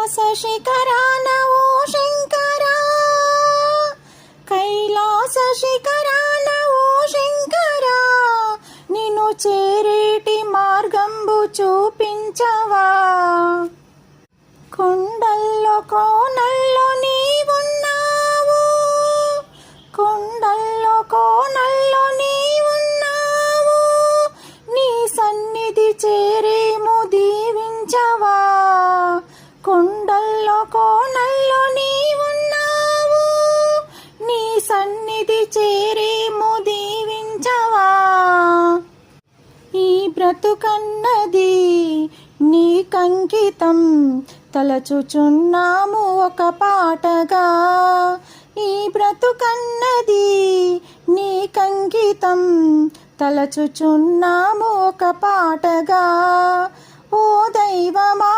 కైలాస శిఖరాన ఓ శంకరా, కైలాస శిఖరాన ఓ శంకరా, నిన్ను చేరేటి మార్గంబు చూపించవా. కొండల్లో కోనల్లో నీవున్నావు, కొండల్లో కోనల్లో నీవున్నావు, నీ సన్నిధి చేరేము దీవించవా. కొండల్లో కోనల్లో నీవున్నావు, నీ సన్నిధి చేరేము దీవించవా. ఈ బ్రతుకన్నది నీకంకితం, తలచుచున్నాము ఒక పాటగా. ఈ బ్రతుకన్నది నీకంకితం, తలచుచున్నాము ఒక పాటగా. ఓ దైవమా